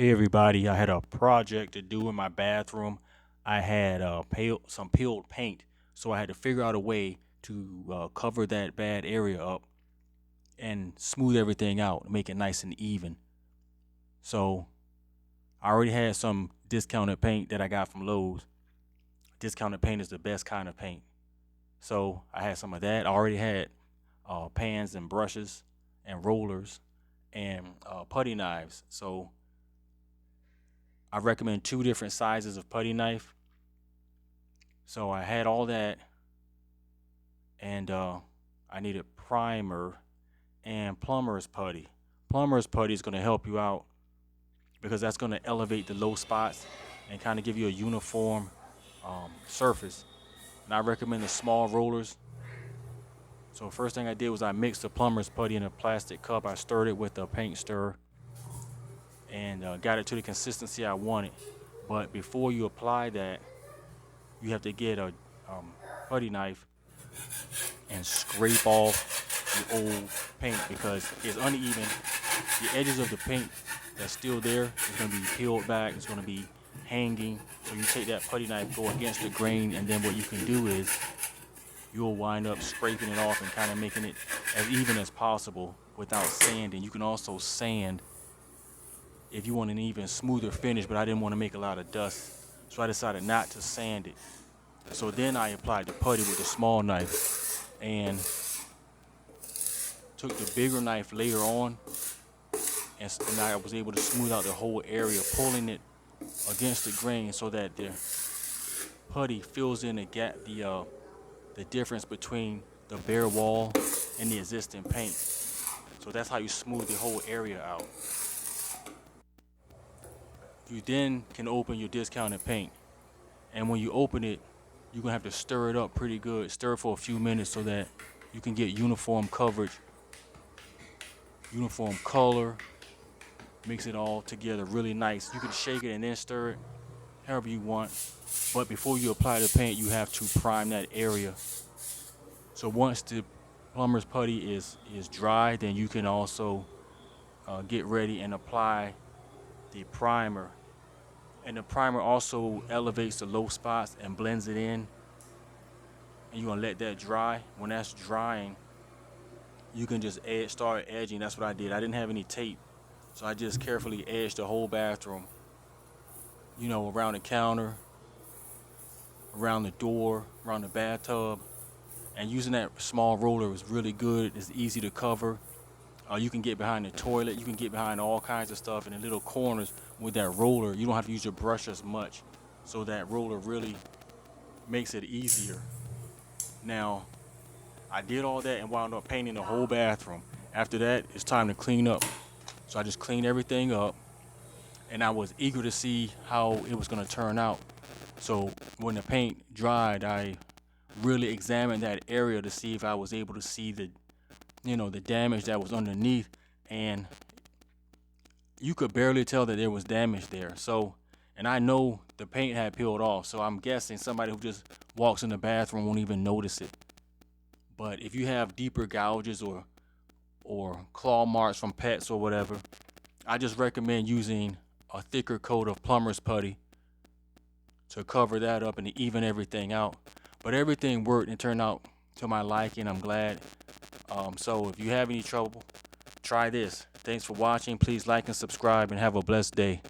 Hey everybody, I had a project to do in my bathroom. I had some peeled paint, so I had to figure out a way to cover that bad area up and smooth everything out, make it nice and even. So I already had some discounted paint that I got from Lowe's. Discounted paint is the best kind of paint. So I had some of that. I already had pans and brushes and rollers and putty knives. So I recommend two different sizes of putty knife. So I had all that, and I needed primer and plumber's putty. Plumber's putty is going to help you out because that's going to elevate the low spots and kind of give you a uniform surface. And I recommend the small rollers. So first thing I did was I mixed the plumber's putty in a plastic cup. I stirred it with a paint stirrer and got it to the consistency I wanted. But before you apply that, you have to get a putty knife and scrape off the old paint because it's uneven. The edges of the paint that's still there is going to be peeled back. It's going to be hanging. So you take that putty knife, go against the grain, and then what you can do is you'll wind up scraping it off and kind of making it as even as possible without sanding. You can also sand if you want an even smoother finish, but I didn't want to make a lot of dust, so I decided not to sand it. So then I applied the putty with the small knife and took the bigger knife later on, and I was able to smooth out the whole area, pulling it against the grain so that the putty fills in the gap, the difference between the bare wall and the existing paint. So that's how you smooth the whole area out. You then can open your discounted paint, and when you open it, you're gonna have to stir it up pretty good. Stir it for a few minutes so that you can get uniform coverage, uniform color, mix it all together really nice. You can shake it and then stir it however you want. But before you apply the paint, you have to prime that area. So once the plumber's putty is dry, then you can also get ready and apply the primer. And the primer also elevates the low spots and blends it in. And you're gonna let that dry. When that's drying, you can just start edging. That's what I did. I didn't have any tape, so I just carefully edged the whole bathroom. Around the counter, around the door, around the bathtub. And using that small roller was really good. It's easy to cover. You can get behind the toilet. You can get behind all kinds of stuff in the little corners with that roller. You don't have to use your brush as much. So that roller really makes it easier. Now, I did all that and wound up painting the whole bathroom. After that, it's time to clean up. So I just cleaned everything up, and I was eager to see how it was going to turn out. So when the paint dried, I really examined that area to see if I was able to see the damage that was underneath, and you could barely tell that there was damage there. So, and I know the paint had peeled off, so I'm guessing somebody who just walks in the bathroom won't even notice it. But if you have deeper gouges or claw marks from pets or whatever, I just recommend using a thicker coat of plumber's putty to cover that up and to even everything out. But everything worked and turned out to my liking. I'm glad. So if you have any trouble, try this. Thanks for watching. Please like and subscribe and have a blessed day.